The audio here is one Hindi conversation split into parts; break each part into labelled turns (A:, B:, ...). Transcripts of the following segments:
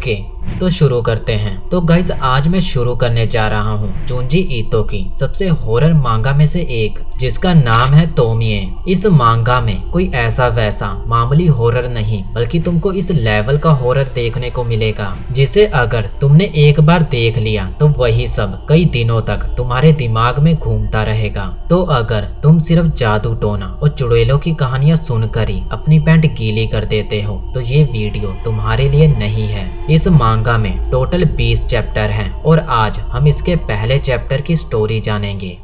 A: ओके, तो शुरू करते हैं। तो गाइज आज मैं शुरू करने जा रहा हूँ जुंजी ईतो की सबसे हॉरर मांगा में से एक, जिसका नाम है तोमिए। इस मांगा में कोई ऐसा वैसा मामूली हॉरर नहीं, बल्कि तुमको इस लेवल का हॉरर देखने को मिलेगा जिसे अगर तुमने एक बार देख लिया तो वही सब कई दिनों तक तुम्हारे दिमाग में घूमता रहेगा। तो अगर तुम सिर्फ जादू टोना और चुड़ैलों की कहानियां सुनकर ही अपनी पैंट गीली कर देते हो तो ये वीडियो तुम्हारे लिए नहीं है। इस मांगा में टोटल 20 चैप्टर हैं और आज हम इसके पहले चैप्टर की स्टोरी जानेंगे।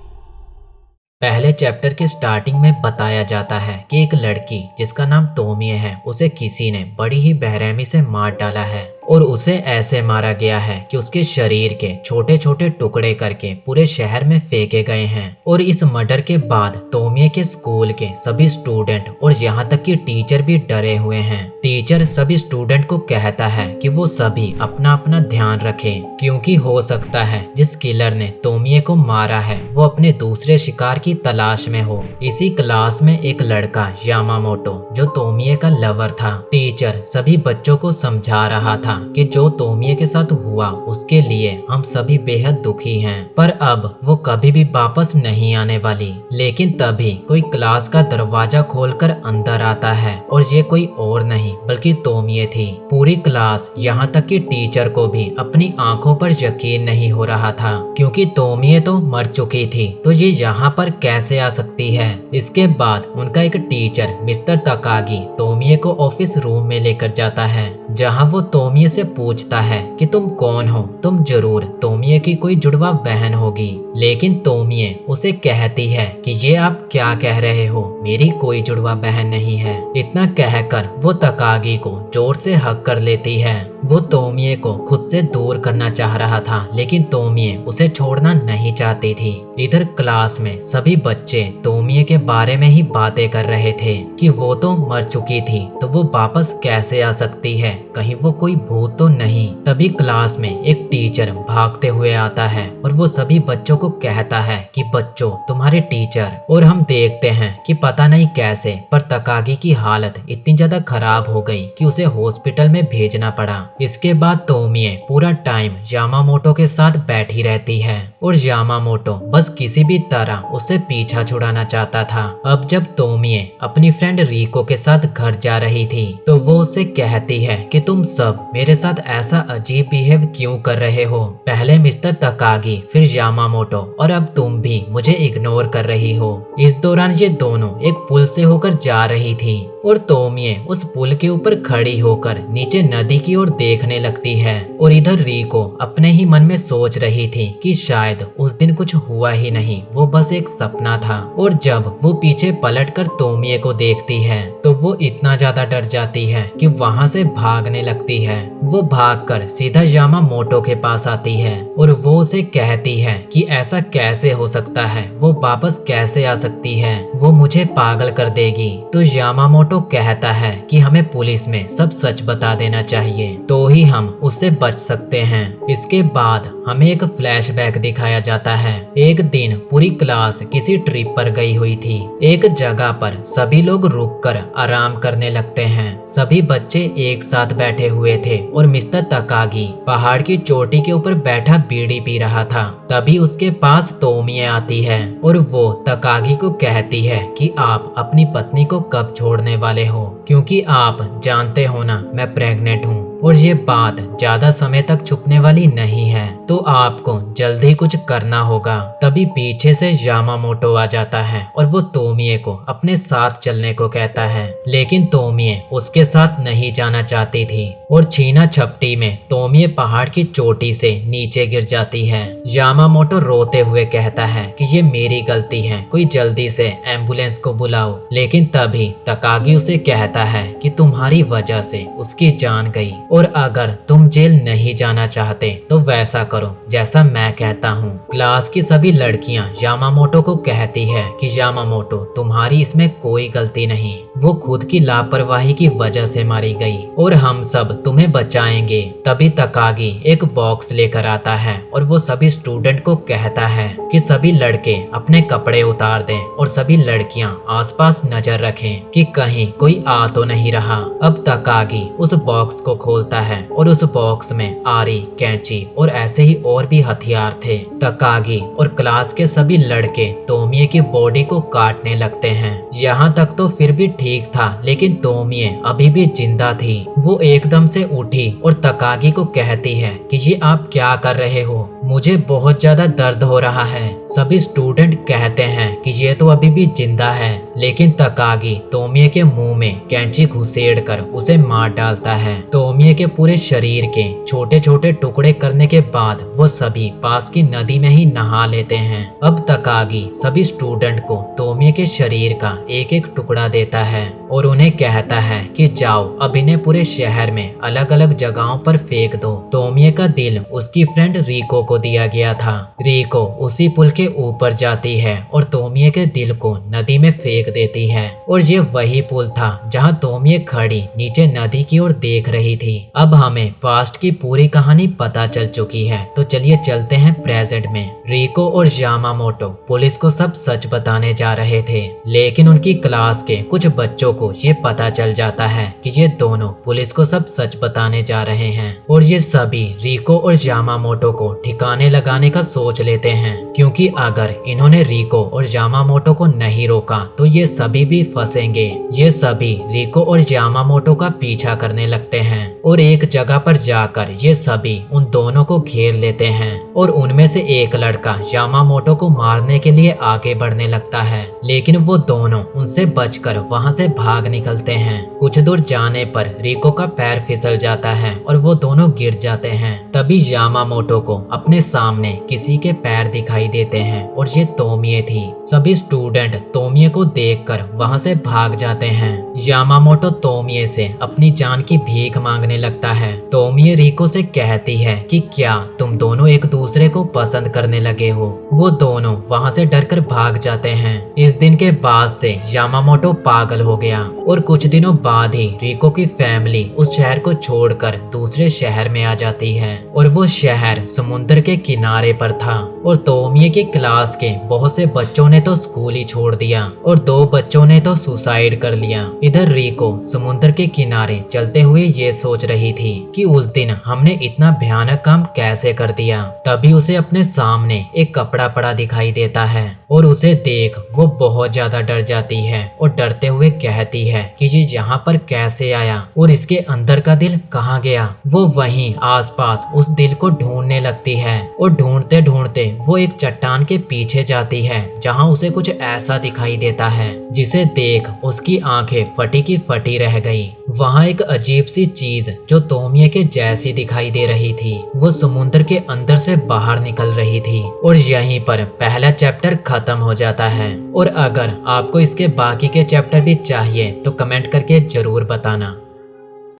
A: पहले चैप्टर के स्टार्टिंग में बताया जाता है कि एक लड़की जिसका नाम तोमिए है, उसे किसी ने बड़ी ही बेरहमी से मार डाला है और उसे ऐसे मारा गया है कि उसके शरीर के छोटे छोटे टुकड़े करके पूरे शहर में फेंके गए हैं। और इस मर्डर के बाद तोमिए के स्कूल के सभी स्टूडेंट और यहाँ तक कि टीचर भी डरे हुए हैं। टीचर सभी स्टूडेंट को कहता है कि वो सभी अपना अपना ध्यान रखें, क्योंकि हो सकता है जिस किलर ने तोमिए को मारा है वो अपने दूसरे शिकार की तलाश में हो। इसी क्लास में एक लड़का यामामोटो जो तोमिए का लवर था। टीचर सभी बच्चों को समझा रहा था कि जो तोमिए के साथ हुआ उसके लिए हम सभी बेहद दुखी हैं, पर अब वो कभी भी वापस नहीं आने वाली। लेकिन तभी कोई क्लास का दरवाजा खोलकर अंदर आता है और ये कोई और नहीं बल्कि तोमिए थी। पूरी क्लास यहाँ तक कि टीचर को भी अपनी आंखों पर यकीन नहीं हो रहा था, क्योंकि तोमिए तो मर चुकी थी तो ये यहाँ पर कैसे आ सकती है। इसके बाद उनका एक टीचर मिस्टर तकागी तोमिए को ऑफिस रूम में लेकर जाता है, जहाँ वो तोमिए से पूछता है कि तुम कौन हो, तुम जरूर तोमिए की कोई जुड़वा बहन होगी। लेकिन तोमिए उसे कहती है कि ये आप क्या कह रहे हो, मेरी कोई जुड़वा बहन नहीं है। इतना कहकर वो तकागी को जोर से हक कर लेती है। वो तोमिए को खुद से दूर करना चाह रहा था, लेकिन तोमिए उसे छोड़ना नहीं चाहती थी। इधर क्लास में सभी बच्चे तोमिए के बारे में ही बातें कर रहे थे कि वो तो मर चुकी थी तो वो वापस कैसे आ सकती है, कहीं वो कोई भूत तो नहीं। तभी क्लास में एक टीचर भागते हुए आता है और वो सभी बच्चों को कहता है कि बच्चों तुम्हारे टीचर। और हम देखते हैं कि पता नहीं कैसे पर तकागी की हालत इतनी ज्यादा खराब हो गई कि उसे हॉस्पिटल में भेजना पड़ा। इसके बाद तोमिए पूरा टाइम यामामोटो के साथ बैठी रहती है और यामामोटो बस किसी भी तरह उससे पीछा छुड़ाना चाहता था। अब जब तोमिए अपनी फ्रेंड रिको के साथ घर जा रही थी तो वो उससे कहती है कि तुम सब मेरे साथ ऐसा अजीब बिहेव क्यों कर रहे हो। पहले मिस्टर तकागी, फिर यामामोटो और अब तुम भी मुझे इग्नोर कर रही हो। इस दौरान ये दोनों एक पुल से होकर जा रही थी और तोमिए उस पुल के ऊपर खड़ी होकर नीचे नदी की ओर देखने लगती है। और इधर रिको अपने ही मन में सोच रही थी कि शायद उस दिन कुछ हुआ ही नहीं, वो बस एक सपना था। और जब वो पीछे पलटकर तोमिए को देखती है तो वो इतना ज्यादा डर जाती है कि वहां से भागने लगती है। वो भागकर सीधा यामामोटो के पास आती है और वो उसे कहती है कि ऐसा कैसे हो सकता है, वो वापस कैसे आ सकती है, वो मुझे पागल कर देगी। तो यामामोटो कहता है कि हमें पुलिस में सब सच बता देना चाहिए तो ही हम उससे बच सकते हैं। इसके बाद हमें एक फ्लैशबैक दिखाया जाता है। एक दिन पूरी क्लास किसी ट्रिप पर गई हुई थी। एक जगह पर सभी लोग रुककर आराम करने लगते हैं। सभी बच्चे एक साथ बैठे हुए थे और मिस्टर तकागी पहाड़ की चोटी के ऊपर बैठा बीड़ी पी रहा था। तभी उसके पास तोमिए आती है और वो तकागी को कहती है कि आप अपनी पत्नी को कब छोड़ने वाले हो, क्योंकि आप जानते हो ना मैं प्रेग्नेंट हूँ और ये बात ज्यादा समय तक छुपने वाली नहीं है, तो आपको जल्दी कुछ करना होगा। तभी पीछे से यामामोटो आ जाता है और वो तोमिए को अपने साथ चलने को कहता है, लेकिन तोमिए उसके साथ नहीं जाना चाहती थी और छीना झपटी में तोमिए पहाड़ की चोटी से नीचे गिर जाती है। यामामोटो रोते हुए कहता है कि ये मेरी गलती है, कोई जल्दी से एम्बुलेंस को बुलाओ। लेकिन तभी तकागी उसे कहता है कि तुम्हारी वजह से उसकी जान गई और अगर तुम जेल नहीं जाना चाहते तो वैसा करो जैसा मैं कहता हूँ। क्लास की सभी लड़कियां यामामोटो को कहती है कि यामामोटो तुम्हारी इसमें कोई गलती नहीं, वो खुद की लापरवाही की वजह से मारी गई और हम सब तुम्हें बचाएंगे। तभी तकागी एक बॉक्स लेकर आता है और वो सभी स्टूडेंट को कहता है कि सभी लड़के अपने कपड़े उतार दें और सभी लड़कियां आसपास नजर रखें कि कहीं कोई आ तो नहीं रहा। अब तकागी उस बॉक्स को खोल खोलता है और उस बॉक्स में आरी, कैंची और ऐसे ही और भी हथियार थे। तकागी और क्लास के सभी लड़के तोमिए की बॉडी को काटने लगते हैं। यहाँ तक तो फिर भी ठीक था, लेकिन तोमिए अभी भी जिंदा थी। वो एकदम से उठी और तकागी को कहती है कि ये आप क्या कर रहे हो, मुझे बहुत ज्यादा दर्द हो रहा है। सभी स्टूडेंट कहते हैं कि ये तो अभी भी जिंदा है, लेकिन तकागी तोमिए के मुंह में कैंची घुसेड़ कर उसे मार डालता है। तोमिए के पूरे शरीर के छोटे छोटे टुकड़े करने के बाद वो सभी पास की नदी में ही नहा लेते हैं। अब तकागी सभी स्टूडेंट को तोमिए के शरीर का एक एक टुकड़ा देता है और उन्हें कहता है कि जाओ अब इन्हें पूरे शहर में अलग अलग जगहों पर फेंक दो। तोमिए का दिल उसकी फ्रेंड रीको को दिया गया था। रीको उसी पुल के ऊपर जाती है और तोमिए के दिल को नदी में फेंक देती है। और ये वही पुल था जहाँ तोमिए खड़ी नीचे नदी की ओर देख रही थी। अब हमें पास्ट की पूरी कहानी पता चल चुकी है, तो चलिए चलते हैं प्रेजेंट में। रीको और यामामोटो पुलिस को सब सच बताने जा रहे थे, लेकिन उनकी क्लास के कुछ बच्चों को ये पता चल जाता है कि ये दोनों पुलिस को सब सच बताने जा रहे हैं। और ये सभी रीको और यामामोटो को ठिकाने लगाने का सोच लेते हैं, क्योंकि अगर इन्होंने रीको और यामामोटो को नहीं रोका तो ये सभी भी फंसेंगे। ये सभी रीको और यामामोटो का पीछा करने लगते हैं और एक जगह पर जाकर ये सभी उन दोनों को घेर लेते हैं और उनमें से एक लड़का यामामोटो को मारने के लिए आगे बढ़ने लगता है, लेकिन वो दोनों उनसे बचकर वहां से भाग निकलते हैं। कुछ दूर जाने पर रीको का पैर फिसल जाता है और वो दोनों गिर जाते हैं। तभी यामामोटो को अपने सामने किसी के पैर दिखाई देते हैं और ये तोमिए थी। सभी स्टूडेंट तोमिए को देखकर वहां से भाग जाते हैं। यामामोटो तोमिए से अपनी जान की भीख मांगने लगता है। तोमिए रीको से कहती है कि क्या तुम दोनों एक दूसरे को पसंद करने लगे हो। वो दोनों वहां से डरकर भाग जाते हैं। इस दिन के बाद से यामामोटो पागल हो गया और कुछ दिनों बाद ही रीको की फैमिली उस शहर को छोड़कर दूसरे शहर में आ जाती है और वो शहर समुद्र के किनारे पर था। और तोमिए की क्लास के बहुत से बच्चों ने तो स्कूल ही छोड़ दिया और 2 बच्चों ने तो सुसाइड कर लिया। इधर रीको समुद्र के किनारे चलते हुए ये सोच रही थी कि उस दिन हमने इतना भयानक काम कैसे कर दिया। तभी उसे अपने सामने एक कपड़ा पड़ा दिखाई देता है और उसे देख वो बहुत ज्यादा डर जाती है और डरते हुए कहती है कि ये यहाँ पर कैसे आया और इसके अंदर का दिल कहाँ गया। वो वहीं आसपास उस दिल को ढूंढने लगती है और ढूंढते ढूंढते वो एक चट्टान के पीछे जाती है, जहाँ उसे कुछ ऐसा दिखाई देता है जिसे देख उसकी आंखें फटी की फटी रह गई। वहाँ एक अजीब सी चीज जो तोमिए के जैसी दिखाई दे रही थी, वो समुद्र के अंदर से बाहर निकल रही थी। और यहीं पर पहला चैप्टर खत्म हो जाता है। और अगर आपको इसके बाकी के चैप्टर भी चाहिए तो कमेंट करके जरूर बताना।